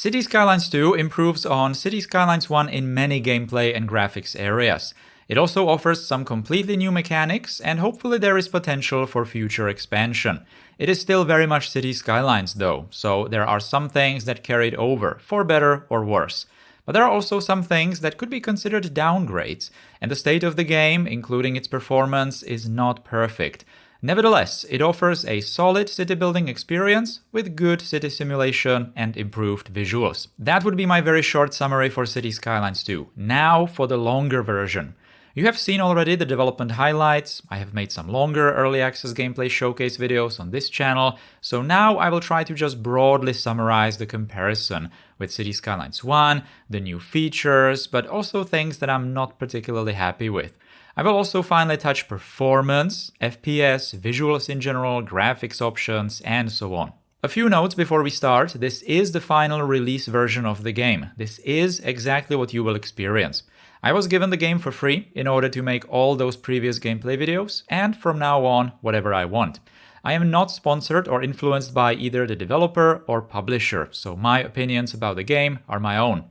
City Skylines 2 improves on City Skylines 1 in many gameplay and graphics areas. It also offers some completely new mechanics, and hopefully there is potential for future expansion. It is still very much City Skylines though, so there are some things that carried over, for better or worse. But there are also some things that could be considered downgrades, and the state of the game, including its performance, is not perfect. Nevertheless, it offers a solid city building experience with good city simulation and improved visuals. That would be my very short summary for City Skylines 2. Now for the longer version. You have seen already the development highlights. I have made some longer early access gameplay showcase videos on this channel, so now I will try to just broadly summarize the comparison with City Skylines 1, the new features, but also things that I'm not particularly happy with. I will also finally touch performance, FPS, visuals in general, graphics options, and so on. A few notes before we start. This is the final release version of the game. This is exactly what you will experience. I was given the game for free in order to make all those previous gameplay videos, and from now on, whatever I want. I am not sponsored or influenced by either the developer or publisher, so my opinions about the game are my own.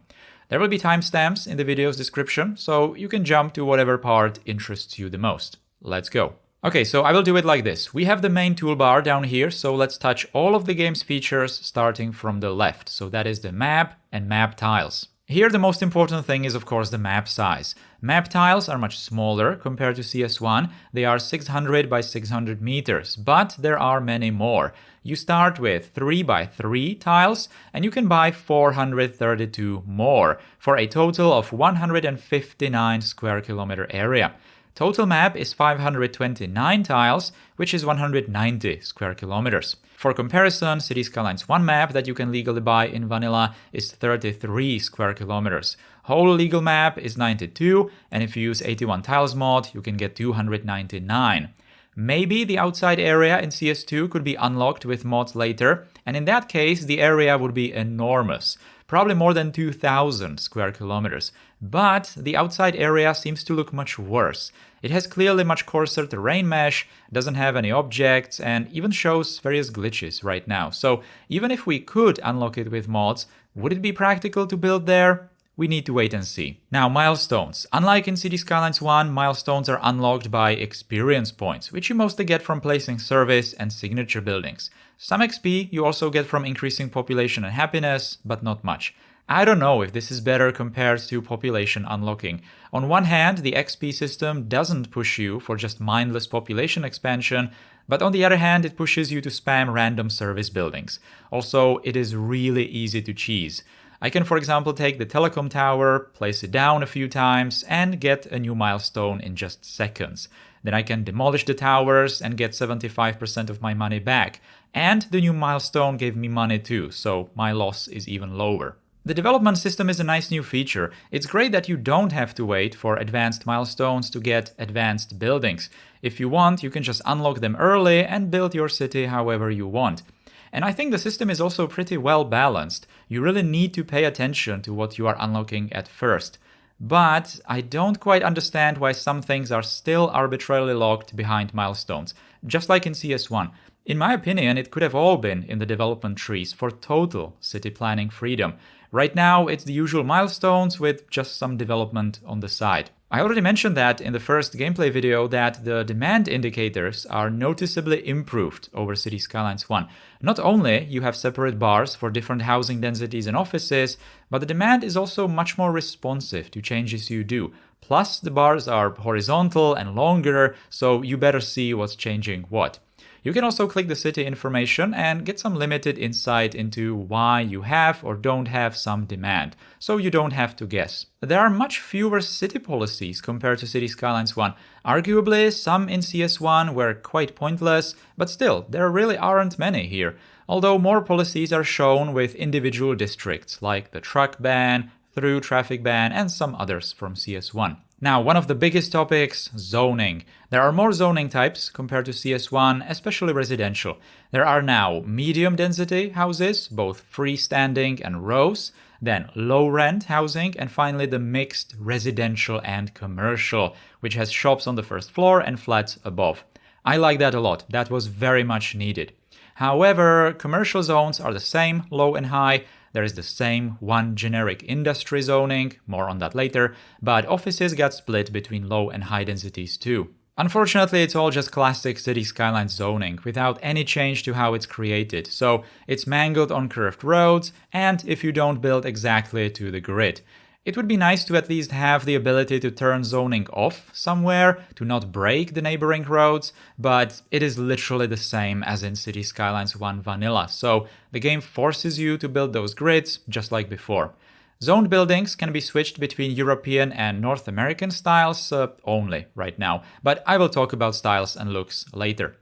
There will be timestamps in the video's description, so you can jump to whatever part interests you the most. Let's go. Okay, so I will do it like this. We have the main toolbar down here, so let's touch all of the game's features starting from the left. So that is the map and map tiles. Here the most important thing is of course the map size. Map tiles are much smaller compared to CS1, they are 600 by 600 meters, but there are many more. You start with 3 by 3 tiles and you can buy 432 more for a total of 159 square kilometer area. Total map is 529 tiles, which is 190 square kilometers. For comparison, City Skylines 1 map that you can legally buy in vanilla is 33 square kilometers. Whole legal map is 92, and if you use 81 tiles mod, you can get 299. Maybe the outside area in CS2 could be unlocked with mods later, and in that case the area would be enormous. Probably more than 2,000 square kilometers. But the outside area seems to look much worse. It has clearly much coarser terrain mesh, doesn't have any objects, and even shows various glitches right now. So even if we could unlock it with mods, would it be practical to build there? We need to wait and see. Now, milestones. Unlike in City Skylines 1, milestones are unlocked by experience points, which you mostly get from placing service and signature buildings. Some XP you also get from increasing population and happiness, but not much. I don't know if this is better compared to population unlocking. On one hand, the XP system doesn't push you for just mindless population expansion, but on the other hand, it pushes you to spam random service buildings. Also, it is really easy to cheese. I can, for example, take the telecom tower, place it down a few times, and get a new milestone in just seconds. Then I can demolish the towers and get 75% of my money back. And the new milestone gave me money too, so my loss is even lower. The development system is a nice new feature. It's great that you don't have to wait for advanced milestones to get advanced buildings. If you want, you can just unlock them early and build your city however you want. And I think the system is also pretty well balanced. You really need to pay attention to what you are unlocking at first. But I don't quite understand why some things are still arbitrarily locked behind milestones, just like in CS1. In my opinion, it could have all been in the development trees for total city planning freedom. Right now, it's the usual milestones with just some development on the side. I already mentioned that in the first gameplay video that the demand indicators are noticeably improved over City Skylines 1. Not only you have separate bars for different housing densities and offices, but the demand is also much more responsive to changes you do. Plus, the bars are horizontal and longer, so you better see what's changing what. You can also click the city information and get some limited insight into why you have or don't have some demand, so you don't have to guess. There are much fewer city policies compared to City Skylines 1. Arguably, some in CS1 were quite pointless, but still, there really aren't many here. Although more policies are shown with individual districts, like the truck ban, through traffic ban, and some others from CS1. Now, one of the biggest topics, zoning. There are more zoning types compared to CS1, especially residential. There are now medium density houses, both freestanding and rows, then low rent housing, and finally the mixed residential and commercial, which has shops on the first floor and flats above. I like that a lot. That was very much needed. However, commercial zones are the same, low and high. There is the same one generic industry zoning, more on that later, but offices got split between low and high densities too. Unfortunately, it's all just classic City Skylines zoning, without any change to how it's created, so it's mangled on curved roads, and if you don't build exactly to the grid. It would be nice to at least have the ability to turn zoning off somewhere, to not break the neighboring roads, but it is literally the same as in City Skylines 1 vanilla, so the game forces you to build those grids just like before. Zoned buildings can be switched between European and North American styles only right now, but I will talk about styles and looks later.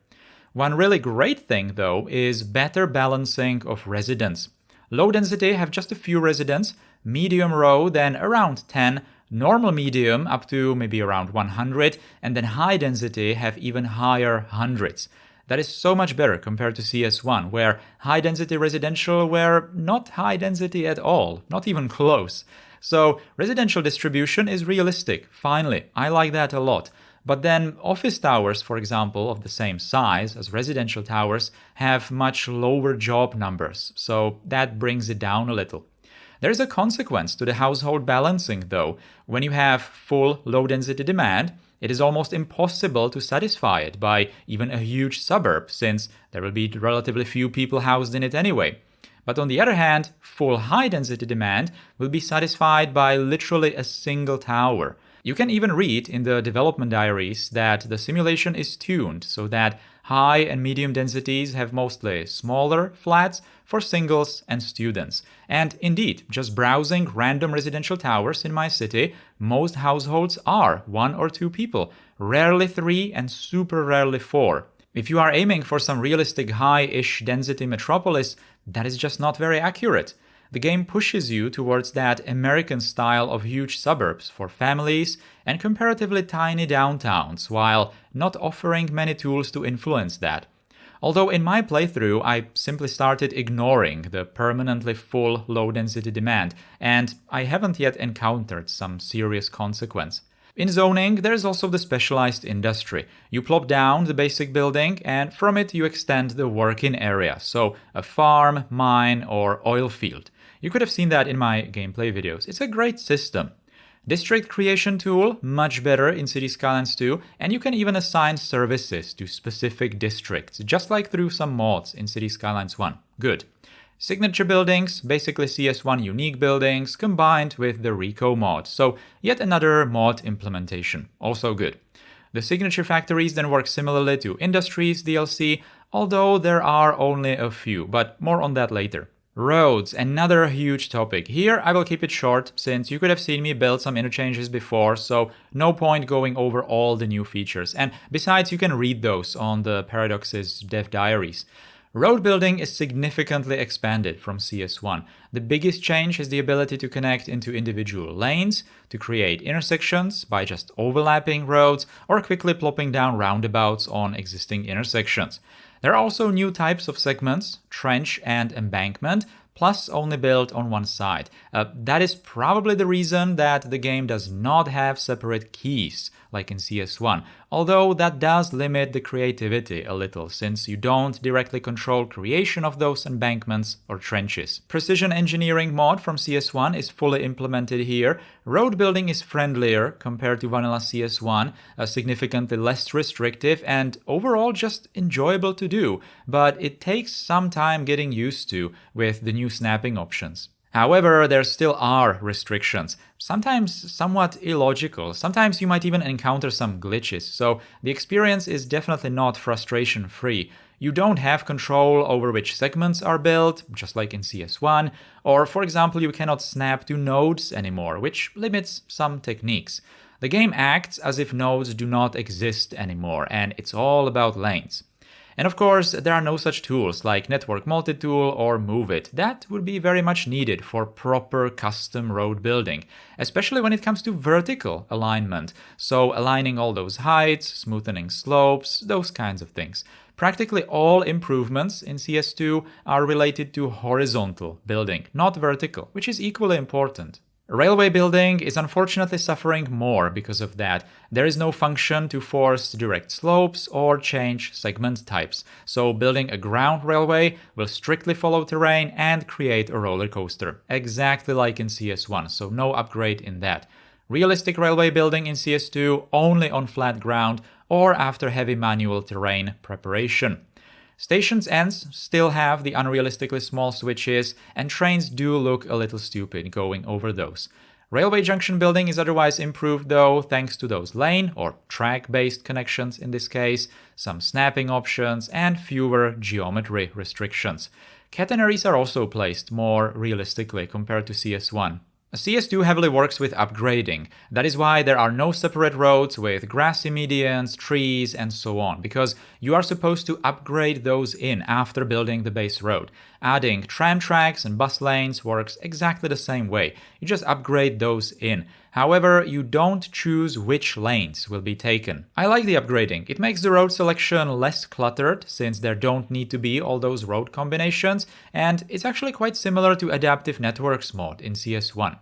One really great thing though is better balancing of residents. Low density have just a few residents, medium row then around 10, normal medium up to maybe around 100, and then high density have even higher hundreds. That is so much better compared to CS1, where high-density residential were not high density at all, not even close. So residential distribution is realistic, finally, I like that a lot. But then office towers, for example, of the same size as residential towers, have much lower job numbers, so that brings it down a little. There is a consequence to the household balancing though. When you have full low-density demand, it is almost impossible to satisfy it by even a huge suburb, since there will be relatively few people housed in it anyway. But on the other hand, full high-density demand will be satisfied by literally a single tower. You can even read in the development diaries that the simulation is tuned so that high and medium densities have mostly smaller flats for singles and students. And indeed, just browsing random residential towers in my city, most households are 1 or 2 people, rarely 3 and super rarely 4. If you are aiming for some realistic high-ish density metropolis, that is just not very accurate. The game pushes you towards that American style of huge suburbs for families and comparatively tiny downtowns, while not offering many tools to influence that. Although in my playthrough I simply started ignoring the permanently full low-density demand, and I haven't yet encountered some serious consequence. In zoning, there is also the specialized industry. You plop down the basic building and from it you extend the working area, so a farm, mine or oil field. You could have seen that in my gameplay videos. It's a great system. District creation tool, much better in City Skylines 2, and you can even assign services to specific districts, just like through some mods in City Skylines 1. Good. Signature buildings, basically CS1 unique buildings, combined with the Rico mod, so yet another mod implementation, also good. The signature factories then work similarly to Industries DLC, although there are only a few, but more on that later. Roads, another huge topic. Here I will keep it short, since you could have seen me build some interchanges before, so no point going over all the new features. And besides, you can read those on the Paradox's dev diaries. Road building is significantly expanded from CS1. The biggest change is the ability to connect into individual lanes, to create intersections by just overlapping roads or quickly plopping down roundabouts on existing intersections. There are also new types of segments, trench and embankment, plus only built on one side. That is probably the reason that the game does not have separate keys, like in CS1, although that does limit the creativity a little, since you don't directly control creation of those embankments or trenches. Precision engineering mod from CS1 is fully implemented here. Road building is friendlier compared to vanilla CS1, significantly less restrictive and overall just enjoyable to do, but it takes some time getting used to with the new snapping options. However, there still are restrictions, sometimes somewhat illogical, sometimes you might even encounter some glitches, so the experience is definitely not frustration-free. You don't have control over which segments are built, just like in CS1, or for example you cannot snap to nodes anymore, which limits some techniques. The game acts as if nodes do not exist anymore, and it's all about lanes. And of course, there are no such tools like Network Multitool or Move It. That would be very much needed for proper custom road building, especially when it comes to vertical alignment. So aligning all those heights, smoothing slopes, those kinds of things. Practically all improvements in CS2 are related to horizontal building, not vertical, which is equally important. Railway building is unfortunately suffering more because of that. There is no function to force direct slopes or change segment types, so building a ground railway will strictly follow terrain and create a roller coaster, exactly like in CS1, so no upgrade in that. Realistic railway building in CS2 only on flat ground or after heavy manual terrain preparation. Stations' ends still have the unrealistically small switches, and trains do look a little stupid going over those. Railway junction building is otherwise improved though, thanks to those lane or track-based connections in this case, some snapping options, and fewer geometry restrictions. Catenaries are also placed more realistically compared to CS1. CS2 heavily works with upgrading. That is why there are no separate roads with grassy medians, trees, and so on, because you are supposed to upgrade those in after building the base road. Adding tram tracks and bus lanes works exactly the same way. You just upgrade those in. However, you don't choose which lanes will be taken. I like the upgrading. It makes the road selection less cluttered, since there don't need to be all those road combinations, and it's actually quite similar to Adaptive Networks mod in CS1.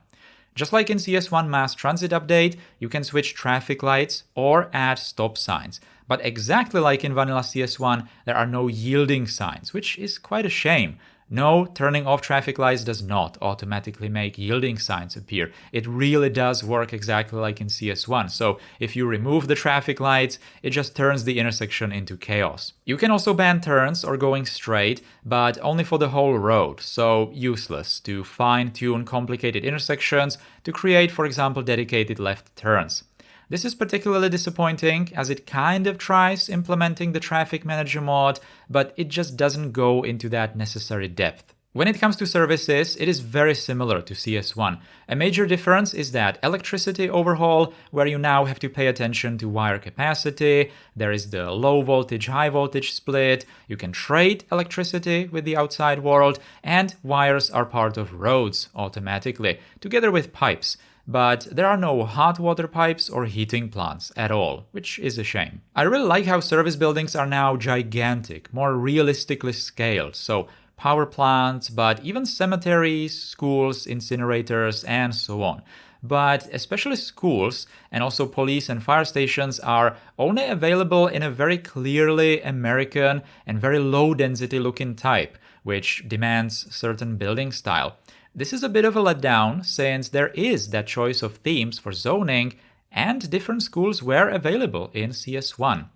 Just like in CS1 Mass Transit Update, you can switch traffic lights or add stop signs. But exactly like in vanilla CS1, there are no yielding signs, which is quite a shame. No, turning off traffic lights does not automatically make yielding signs appear. It really does work exactly like in CS1, so if you remove the traffic lights, it just turns the intersection into chaos. You can also ban turns or going straight, but only for the whole road, so useless to fine-tune complicated intersections to create, for example, dedicated left turns. This is particularly disappointing as it kind of tries implementing the traffic manager mod, but it just doesn't go into that necessary depth. When it comes to services, it is very similar to CS1. A major difference is that electricity overhaul, where you now have to pay attention to wire capacity, there is the low voltage, high voltage split, you can trade electricity with the outside world, and wires are part of roads automatically, together with pipes. But there are no hot water pipes or heating plants at all, which is a shame. I really like how service buildings are now gigantic, more realistically scaled, so power plants, but even cemeteries, schools, incinerators, and so on. But especially schools and also police and fire stations are only available in a very clearly American and very low density looking type, which demands certain building style. This is a bit of a letdown since there is that choice of themes for zoning and different schools were available in CS1.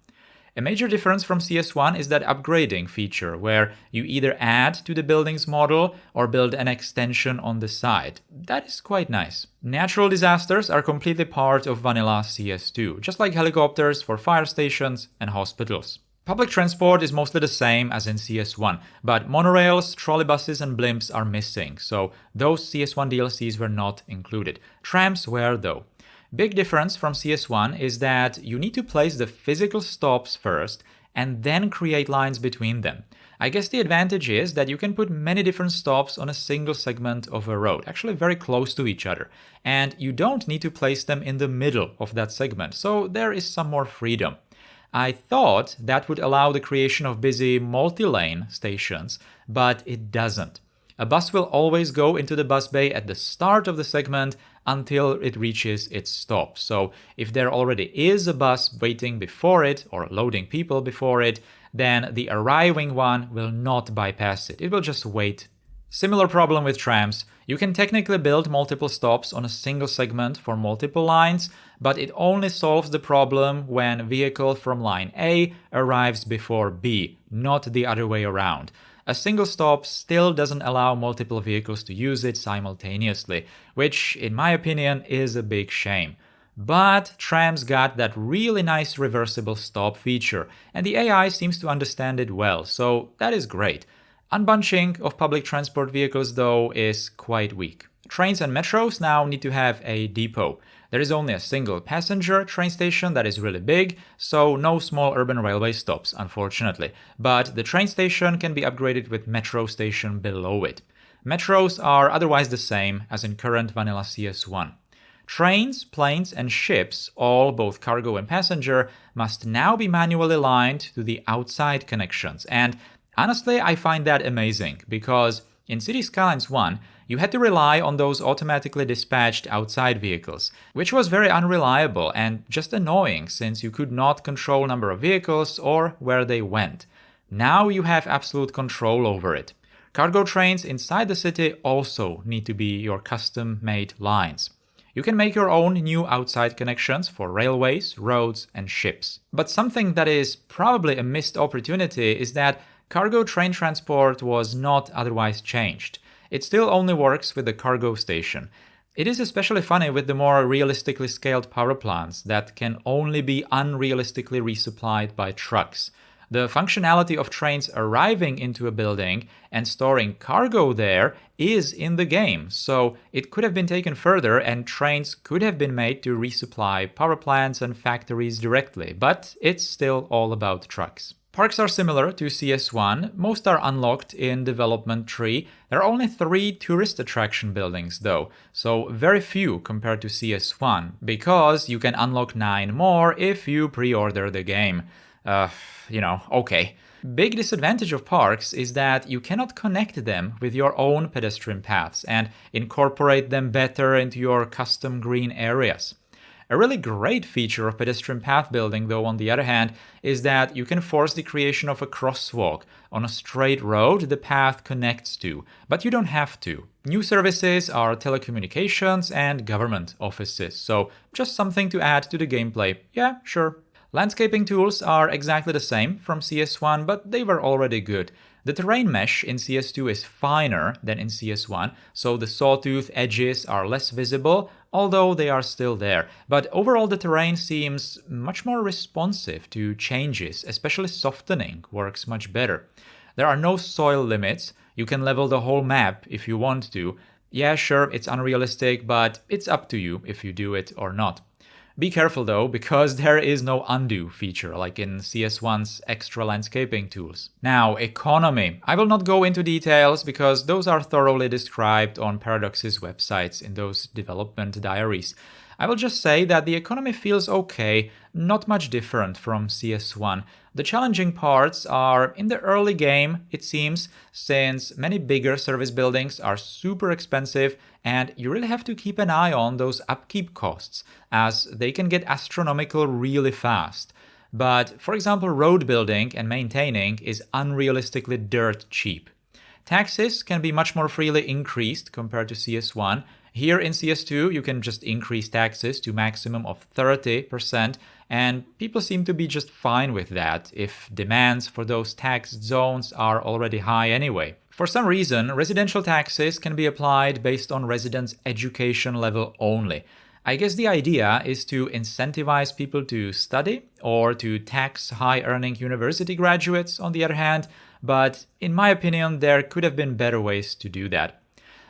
A major difference from CS1 is that upgrading feature where you either add to the building's model or build an extension on the side. That is quite nice. Natural disasters are completely part of vanilla CS2, just like helicopters for fire stations and hospitals. Public transport is mostly the same as in CS1, but monorails, trolleybuses and blimps are missing, so those CS1 DLCs were not included. Trams were though. Big difference from CS1 is that you need to place the physical stops first and then create lines between them. I guess the advantage is that you can put many different stops on a single segment of a road, actually very close to each other, and you don't need to place them in the middle of that segment, so there is some more freedom. I thought that would allow the creation of busy multi-lane stations, but it doesn't. A bus will always go into the bus bay at the start of the segment until it reaches its stop. So if there already is a bus waiting before it or loading people before it, then the arriving one will not bypass it. It will just wait. Similar problem with trams. You can technically build multiple stops on a single segment for multiple lines, but it only solves the problem when vehicle from line A arrives before B, not the other way around. A single stop still doesn't allow multiple vehicles to use it simultaneously, which, in my opinion, is a big shame. But trams got that really nice reversible stop feature, and the AI seems to understand it well, so that is great. Unbunching of public transport vehicles, though, is quite weak. Trains and metros now need to have a depot. There is only a single passenger train station that is really big, so no small urban railway stops, unfortunately. But the train station can be upgraded with metro station below it. Metros are otherwise the same as in current vanilla CS1. Trains, planes, and ships, all both cargo and passenger, must now be manually lined to the outside connections, and honestly, I find that amazing, because in Skylines 1, you had to rely on those automatically dispatched outside vehicles, which was very unreliable and just annoying since you could not control number of vehicles or where they went. Now you have absolute control over it. Cargo trains inside the city also need to be your custom-made lines. You can make your own new outside connections for railways, roads, and ships. But something that is probably a missed opportunity is that cargo train transport was not otherwise changed. It still only works with the cargo station. It is especially funny with the more realistically scaled power plants that can only be unrealistically resupplied by trucks. The functionality of trains arriving into a building and storing cargo there is in the game, so it could have been taken further and trains could have been made to resupply power plants and factories directly, but it's still all about trucks. Parks are similar to CS1, most are unlocked in development tree. There are only 3 tourist attraction buildings though, so very few compared to CS1, because you can unlock 9 more if you pre-order the game. Okay. Big disadvantage of parks is that you cannot connect them with your own pedestrian paths and incorporate them better into your custom green areas. A really great feature of pedestrian path building, though, on the other hand, is that you can force the creation of a crosswalk on a straight road the path connects to, but you don't have to. New services are telecommunications and government offices, so just something to add to the gameplay. Yeah, sure. Landscaping tools are exactly the same from CS1, but they were already good. The terrain mesh in CS2 is finer than in CS1, so the sawtooth edges are less visible, although they are still there. But overall the terrain seems much more responsive to changes, especially softening works much better. There are no soil limits, you can level the whole map if you want to. Yeah, sure, it's unrealistic, but it's up to you if you do it or not. Be careful though, because there is no undo feature like in CS1's extra landscaping tools. Now, economy. I will not go into details because those are thoroughly described on Paradox's websites in those development diaries. I will just say that the economy feels okay, not much different from CS1. The challenging parts are in the early game, it seems, since many bigger service buildings are super expensive and you really have to keep an eye on those upkeep costs, as they can get astronomical really fast. But, for example, road building and maintaining is unrealistically dirt cheap. Taxes can be much more freely increased compared to CS1. Here in CS2, you can just increase taxes to maximum of 30%, and people seem to be just fine with that if demands for those tax zones are already high anyway. For some reason, residential taxes can be applied based on residents' education level only. I guess the idea is to incentivize people to study or to tax high-earning university graduates on the other hand, but in my opinion there could have been better ways to do that.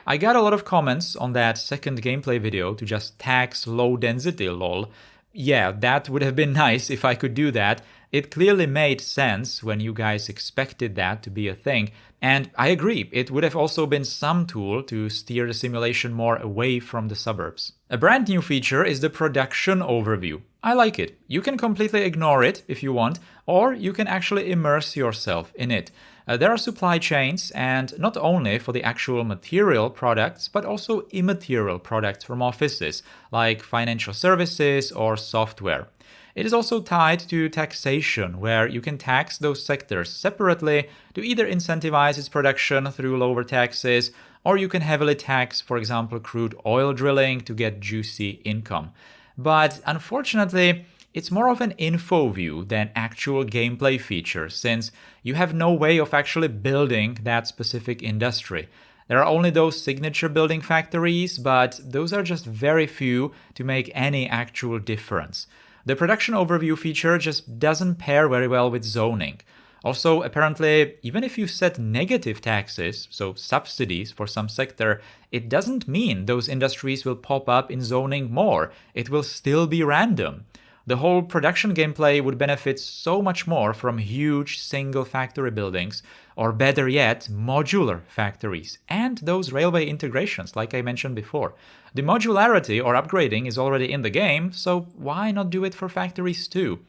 I got a lot of comments on that second gameplay video to just tax low density lol. Yeah, that would have been nice if I could do that. It clearly made sense when you guys expected that to be a thing, and I agree, it would have also been some tool to steer the simulation more away from the suburbs. A brand new feature is the production overview. I like it. You can completely ignore it if you want, or you can actually immerse yourself in it. There are supply chains, and not only for the actual material products, but also immaterial products from offices, like financial services or software. It is also tied to taxation, where you can tax those sectors separately to either incentivize its production through lower taxes, or you can heavily tax, for example, crude oil drilling to get juicy income. But unfortunately, it's more of an info view than actual gameplay feature, since you have no way of actually building that specific industry. There are only those signature building factories, but those are just very few to make any actual difference. The production overview feature just doesn't pair very well with zoning. Also, apparently, even if you set negative taxes, so subsidies for some sector, it doesn't mean those industries will pop up in zoning more. It will still be random. The whole production gameplay would benefit so much more from huge single factory buildings, or better yet, modular factories, and those railway integrations like I mentioned before. The modularity or upgrading is already in the game, so why not do it for factories too?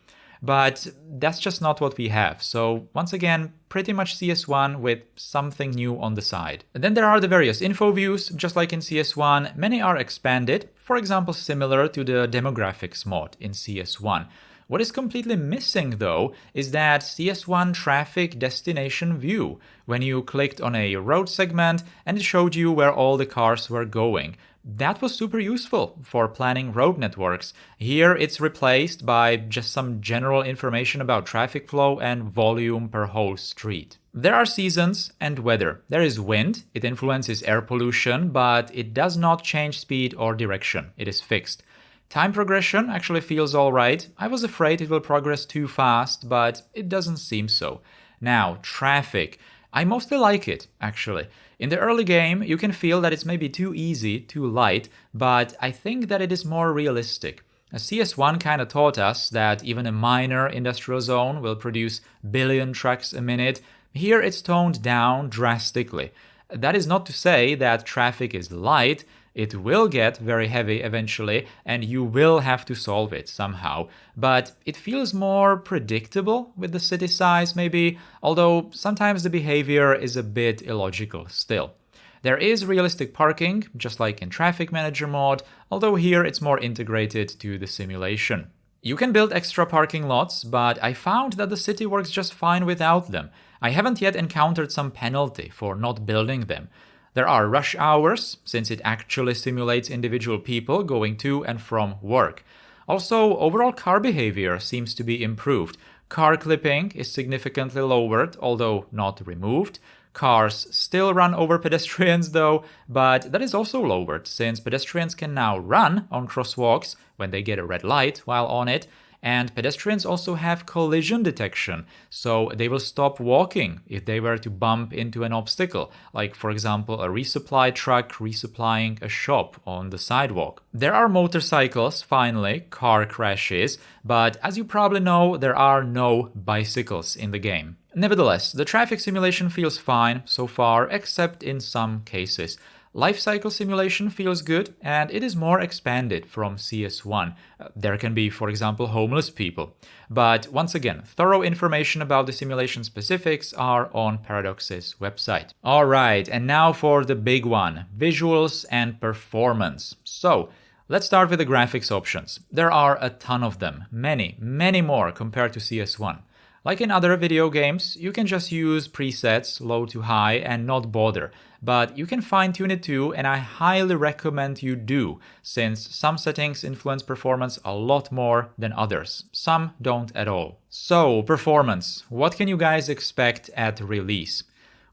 But that's just not what we have. So once again, pretty much CS1 with something new on the side. And then there are the various Infoviews, just like in CS1. Many are expanded, for example, similar to the demographics mod in CS1. What is completely missing though is that CS1 traffic destination view, when you clicked on a road segment and it showed you where all the cars were going. That was super useful for planning road networks. Here it's replaced by just some general information about traffic flow and volume per whole street. There are seasons and weather. There is wind, it influences air pollution, but it does not change speed or direction. It is fixed. Time progression actually feels alright. I was afraid it will progress too fast, but it doesn't seem so. Now, traffic. I mostly like it, actually. In the early game, you can feel that it's maybe too easy, too light, but I think that it is more realistic. CS1 kinda taught us that even a minor industrial zone will produce billion trucks a minute. Here it's toned down drastically. That is not to say that traffic is light. It will get very heavy eventually, and you will have to solve it somehow. But it feels more predictable with the city size maybe, although sometimes the behavior is a bit illogical still. There is realistic parking, just like in Traffic Manager mod, although here it's more integrated to the simulation. You can build extra parking lots, but I found that the city works just fine without them. I haven't yet encountered some penalty for not building them. There are rush hours, since it actually simulates individual people going to and from work. Also, overall car behavior seems to be improved. Car clipping is significantly lowered, although not removed. Cars still run over pedestrians though, but that is also lowered, since pedestrians can now run on crosswalks when they get a red light while on it. And pedestrians also have collision detection, so they will stop walking if they were to bump into an obstacle, like for example a resupply truck resupplying a shop on the sidewalk. There are motorcycles, finally, car crashes, but as you probably know, there are no bicycles in the game. Nevertheless, the traffic simulation feels fine so far, except in some cases. Life cycle simulation feels good, and it is more expanded from CS1. There can be, for example, homeless people. But once again, thorough information about the simulation specifics are on Paradox's website. Alright, and now for the big one, visuals and performance. So, let's start with the graphics options. There are a ton of them, many more compared to CS1. Like in other video games, you can just use presets low to high and not bother, but you can fine-tune it too, and I highly recommend you do, since some settings influence performance a lot more than others. Some don't at all. So, performance. What can you guys expect at release?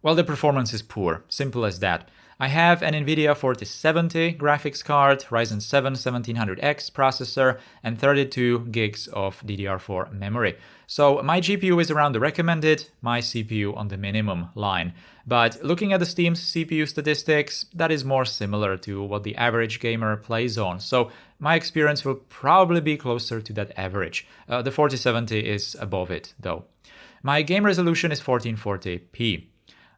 Well, the performance is poor, simple as that. I have an NVIDIA 4070 graphics card, Ryzen 7 1700X processor, and 32 gigs of DDR4 memory. So my GPU is around the recommended, my CPU on the minimum line. But looking at the Steam's CPU statistics, that is more similar to what the average gamer plays on. So my experience will probably be closer to that average. The 4070 is above it though. My game resolution is 1440p.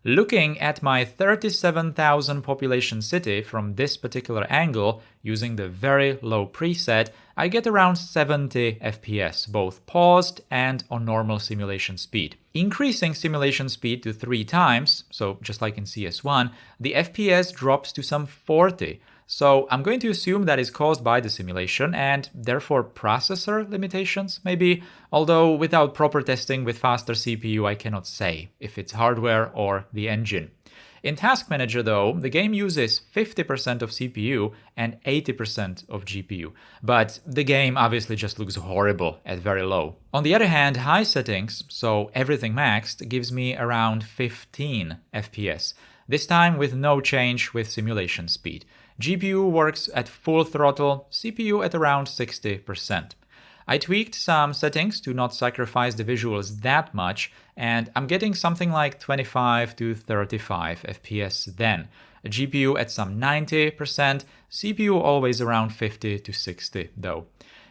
Looking at my 37,000 population city from this particular angle, using the very low preset, I get around 70 FPS, both paused and on normal simulation speed. Increasing simulation speed to 3 times, so just like in CS1, the FPS drops to some 40. So I'm going to assume that is caused by the simulation and therefore processor limitations maybe, although without proper testing with faster CPU I cannot say if it's hardware or the engine. In Task Manager though, the game uses 50% of CPU and 80% of GPU, but the game obviously just looks horrible at very low. On the other hand, high settings, so everything maxed, gives me around 15 FPS, this time with no change with simulation speed. GPU works at full throttle, CPU at around 60%. I tweaked some settings to not sacrifice the visuals that much, and I'm getting something like 25 to 35 FPS then. A GPU at some 90%, CPU always around 50 to 60 though.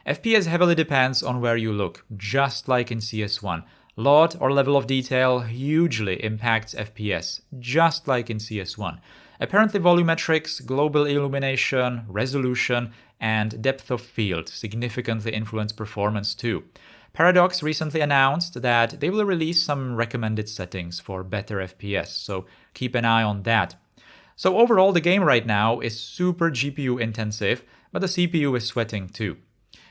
FPS heavily depends on where you look, just like in CS1. Lot or level of detail hugely impacts FPS, just like in CS1. Apparently volumetrics, global illumination, resolution, and depth of field significantly influence performance too. Paradox recently announced that they will release some recommended settings for better FPS, so keep an eye on that. So overall, the game right now is super GPU intensive, but the CPU is sweating too.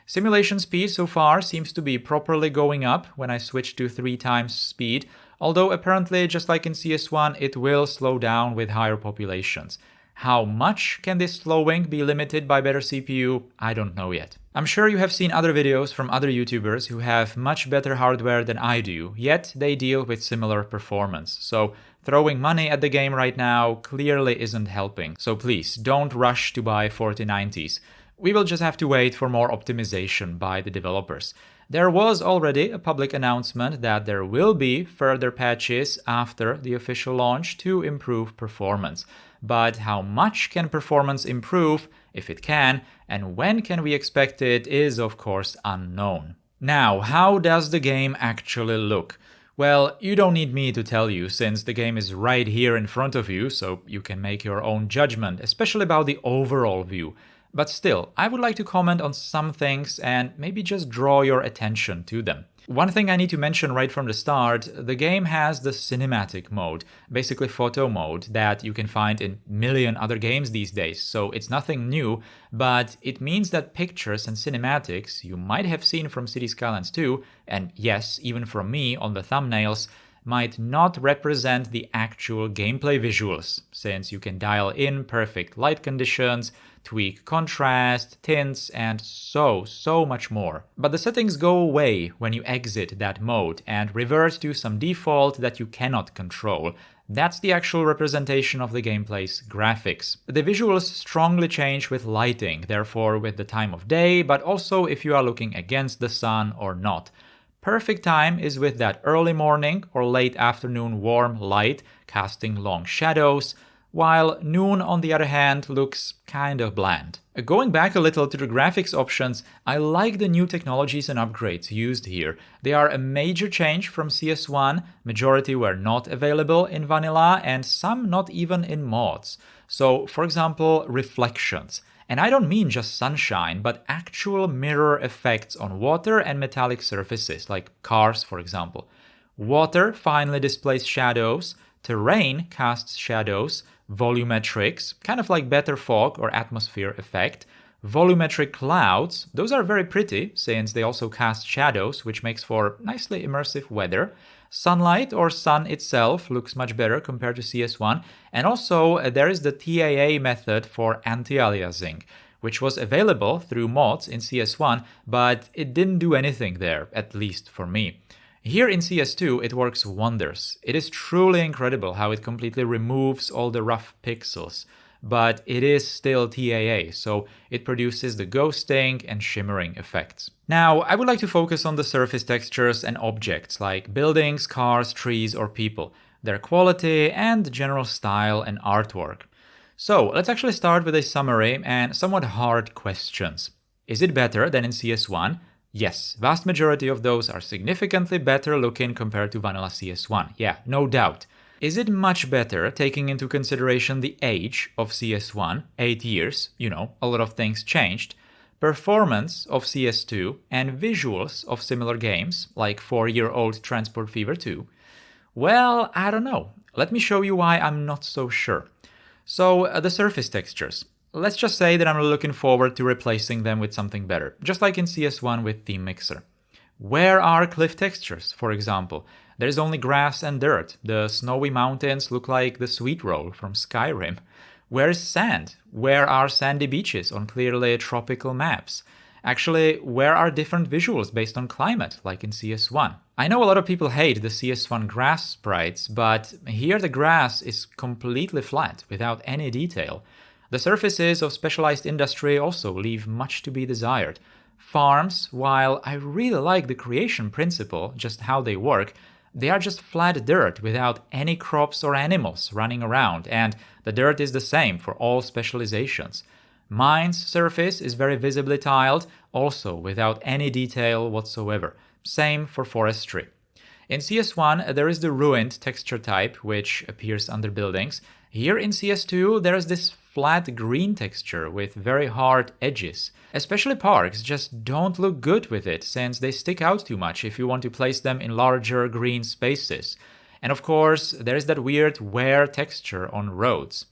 Simulation speed so far seems to be properly going up when I switch to 3 times speed, although apparently, just like in CS1, it will slow down with higher populations. How much can this slowing be limited by better CPU? I don't know yet. I'm sure you have seen other videos from other YouTubers who have much better hardware than I do, yet they deal with similar performance. So throwing money at the game right now clearly isn't helping. So please, don't rush to buy 4090s. We will just have to wait for more optimization by the developers. There was already a public announcement that there will be further patches after the official launch to improve performance. But how much can performance improve, if it can, and when can we expect it is of course unknown. Now, how does the game actually look? Well, you don't need me to tell you, since the game is right here in front of you, so you can make your own judgment, especially about the overall view. But still, I would like to comment on some things and maybe just draw your attention to them. One thing I need to mention right from the start, the game has the cinematic mode, basically photo mode, that you can find in a million other games these days, so it's nothing new, but it means that pictures and cinematics you might have seen from Cities Skylines 2, and yes, even from me on the thumbnails, might not represent the actual gameplay visuals, since you can dial in perfect light conditions, tweak contrast, tints, and so much more. But the settings go away when you exit that mode and revert to some default that you cannot control. That's the actual representation of the gameplay's graphics. The visuals strongly change with lighting, therefore with the time of day, but also if you are looking against the sun or not. Perfect time is with that early morning or late afternoon warm light casting long shadows, while noon on the other hand looks kind of bland. Going back a little to the graphics options, I like the new technologies and upgrades used here. They are a major change from CS1, majority were not available in vanilla and some not even in mods. So for example, reflections. And I don't mean just sunshine, but actual mirror effects on water and metallic surfaces, like cars for example. Water finally displays shadows, terrain casts shadows, volumetrics, kind of like better fog or atmosphere effect. Volumetric clouds, those are very pretty, since they also cast shadows, which makes for nicely immersive weather. Sunlight or sun itself looks much better compared to CS1, and also there is the TAA method for anti-aliasing, which was available through mods in CS1, but it didn't do anything there, at least for me. Here in CS2 it works wonders. It is truly incredible how it completely removes all the rough pixels. But it is still TAA, so it produces the ghosting and shimmering effects. Now, I would like to focus on the surface textures and objects like buildings, cars, trees, or people, their quality and general style and artwork. So, let's actually start with a summary and somewhat hard questions. Is it better than in CS1? Yes, vast majority of those are significantly better looking compared to vanilla CS1, yeah, no doubt. Is it much better taking into consideration the age of CS1, 8 years, a lot of things changed, performance of CS2, and visuals of similar games, like 4-year-old Transport Fever 2? Well, I don't know. Let me show you why I'm not so sure. So, the surface textures. Let's just say that I'm looking forward to replacing them with something better, just like in CS1 with Theme Mixer. Where are cliff textures, for example? There's only grass and dirt. The snowy mountains look like the sweet roll from Skyrim. Where is sand? Where are sandy beaches on clearly tropical maps? Actually, where are different visuals based on climate, like in CS1? I know a lot of people hate the CS1 grass sprites, but here the grass is completely flat, without any detail. The surfaces of specialized industry also leave much to be desired. Farms, while I really like the creation principle, just how they work, they are just flat dirt without any crops or animals running around, and the dirt is the same for all specializations. Mines' surface is very visibly tiled, also without any detail whatsoever. Same for forestry. In CS1, there is the ruined texture type, which appears under buildings, Here in CS2, there's this flat green texture with very hard edges. Especially parks just don't look good with it, since they stick out too much if you want to place them in larger green spaces. And of course, there's that weird wear texture on roads.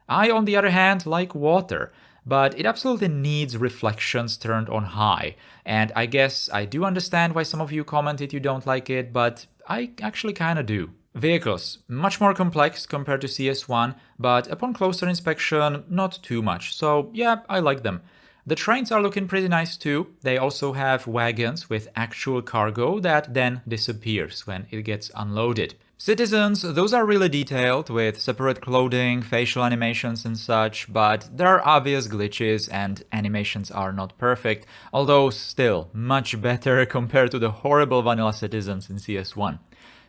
I, on the other hand, like water, but it absolutely needs reflections turned on high. And I guess I do understand why some of you commented you don't like it, but I actually kinda do. Vehicles, much more complex compared to CS1, but upon closer inspection, not too much, so yeah, I like them. The trains are looking pretty nice too. They also have wagons with actual cargo that then disappears when it gets unloaded. Citizens, those are really detailed with separate clothing, facial animations and such, but there are obvious glitches and animations are not perfect, although still much better compared to the horrible vanilla citizens in CS1.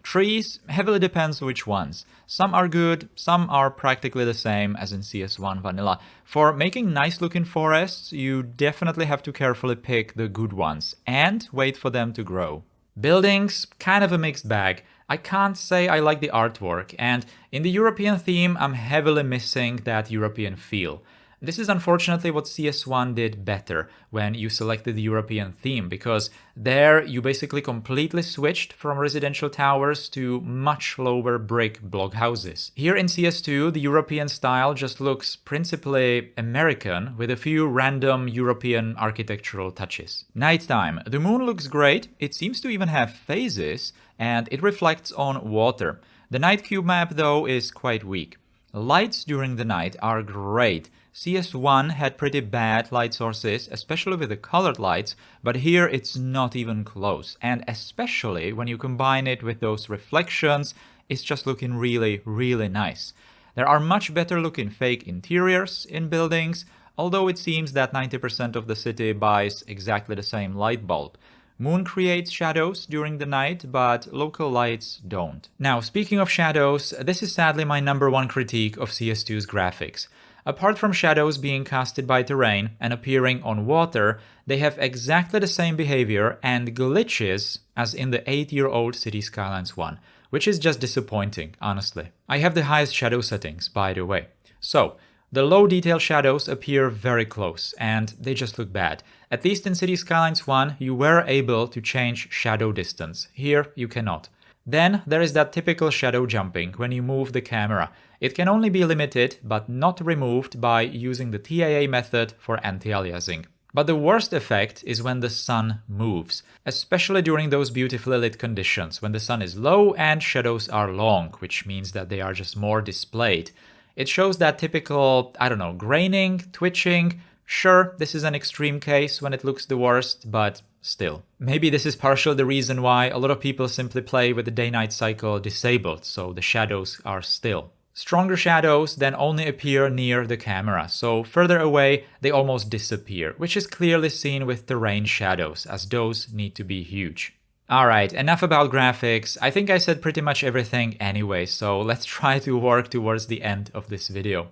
Trees heavily depends which ones. Some are good, some are practically the same as in CS1 vanilla. For making nice looking forests, you definitely have to carefully pick the good ones and wait for them to grow. Buildings, kind of a mixed bag. I can't say I like the artwork, and in the European theme I'm heavily missing that European feel. This is unfortunately what CS1 did better when you selected the European theme, because there you basically completely switched from residential towers to much lower brick block houses. Here in CS2, the European style just looks principally American with a few random European architectural touches. Nighttime. The moon looks great, it seems to even have phases, and it reflects on water. The night cube map though is quite weak. Lights during the night are great. CS1 had pretty bad light sources, especially with the colored lights, but here it's not even close. And especially when you combine it with those reflections, it's just looking really, really nice. There are much better looking fake interiors in buildings, although it seems that 90% of the city buys exactly the same light bulb. Moon creates shadows during the night, but local lights don't. Now, speaking of shadows, this is sadly my #1 critique of CS2's graphics. Apart from shadows being casted by terrain and appearing on water, they have exactly the same behavior and glitches as in the 8-year-old City Skylines 1, which is just disappointing, honestly. I have the highest shadow settings, by the way. So, the low detail shadows appear very close, and they just look bad. At least in City Skylines 1, you were able to change shadow distance. Here, you cannot. Then there is that typical shadow jumping when you move the camera. It can only be limited, but not removed by using the TAA method for anti-aliasing. But the worst effect is when the sun moves, especially during those beautifully lit conditions, when the sun is low and shadows are long, which means that they are just more displayed. It shows that typical, graining, twitching. Sure, this is an extreme case when it looks the worst, but still. Maybe this is partially the reason why a lot of people simply play with the day-night cycle disabled, so the shadows are still. Stronger shadows then only appear near the camera, so further away they almost disappear, which is clearly seen with terrain shadows, as those need to be huge. Alright, enough about graphics. I think I said pretty much everything anyway, so let's try to work towards the end of this video.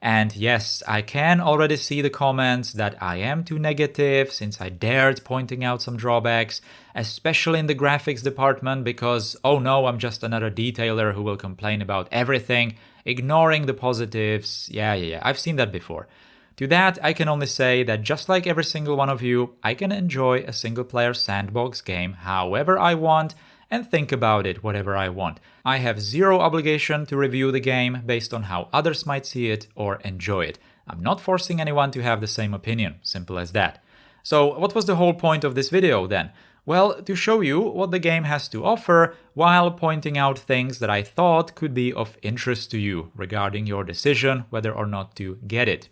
And yes, I can already see the comments that I am too negative since I dared pointing out some drawbacks, especially in the graphics department because, oh no, I'm just another detailer who will complain about everything, ignoring the positives. Yeah, I've seen that before. To that, I can only say that just like every single one of you, I can enjoy a single-player sandbox game however I want and think about it whatever I want. I have zero obligation to review the game based on how others might see it or enjoy it. I'm not forcing anyone to have the same opinion, simple as that. So what was the whole point of this video then? Well, to show you what the game has to offer while pointing out things that I thought could be of interest to you regarding your decision whether or not to get it.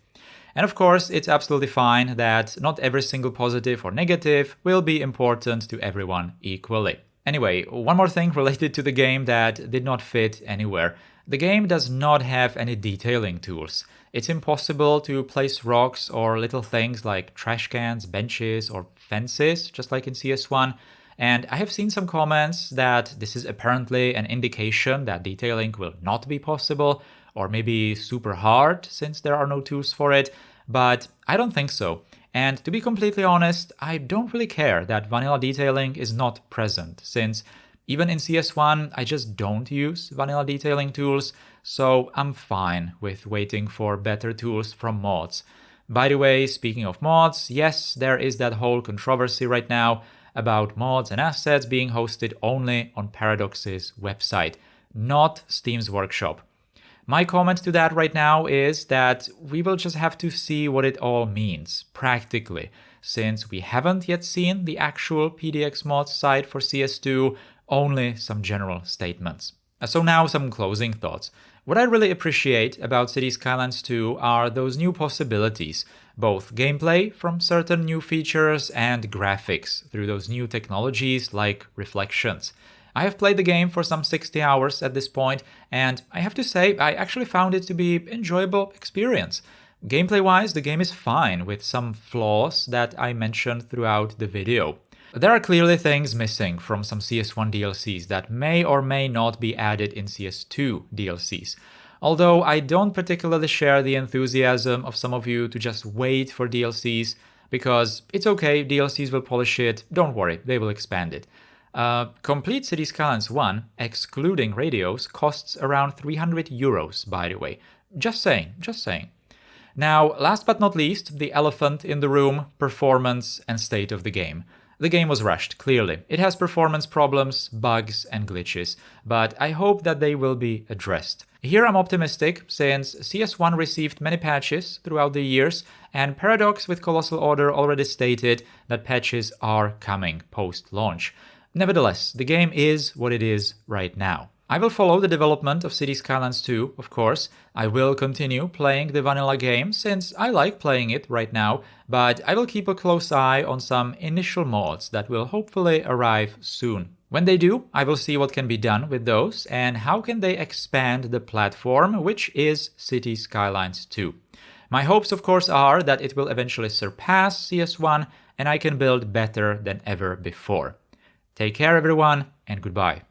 And of course, it's absolutely fine that not every single positive or negative will be important to everyone equally. Anyway, one more thing related to the game that did not fit anywhere. The game does not have any detailing tools. It's impossible to place rocks or little things like trash cans, benches, or fences, just like in CS1. And I have seen some comments that this is apparently an indication that detailing will not be possible, or maybe super hard since there are no tools for it, but I don't think so. And to be completely honest, I don't really care that vanilla detailing is not present, since Even in CS1, I just don't use vanilla detailing tools, so I'm fine with waiting for better tools from mods. By the way, speaking of mods, yes, there is that whole controversy right now about mods and assets being hosted only on Paradox's website, not Steam's workshop. My comment to that right now is that we will just have to see what it all means, practically, since we haven't yet seen the actual PDX mods site for CS2, only some general statements. So now some closing thoughts. What I really appreciate about Cities Skylines 2 are those new possibilities, both gameplay from certain new features and graphics through those new technologies like reflections. I have played the game for some 60 hours at this point, and I have to say I actually found it to be an enjoyable experience. Gameplay-wise, the game is fine with some flaws that I mentioned throughout the video. There are clearly things missing from some CS1 DLCs that may or may not be added in CS2 DLCs. Although I don't particularly share the enthusiasm of some of you to just wait for DLCs, because it's okay, DLCs will polish it, don't worry, they will expand it. Complete Cities Skylines 1, excluding radios, costs around €300, by the way. Just saying. Now, last but not least, the elephant in the room, performance and state of the game. The game was rushed, clearly. It has performance problems, bugs and glitches, but I hope that they will be addressed. Here I'm optimistic, since CS1 received many patches throughout the years, and Paradox with Colossal Order already stated that patches are coming post-launch. Nevertheless, the game is what it is right now. I will follow the development of Cities Skylines 2, of course. I will continue playing the vanilla game since I like playing it right now, but I will keep a close eye on some initial mods that will hopefully arrive soon. When they do, I will see what can be done with those and how can they expand the platform, which is Cities Skylines 2. My hopes, of course, are that it will eventually surpass CS1 and I can build better than ever before. Take care, everyone, and goodbye.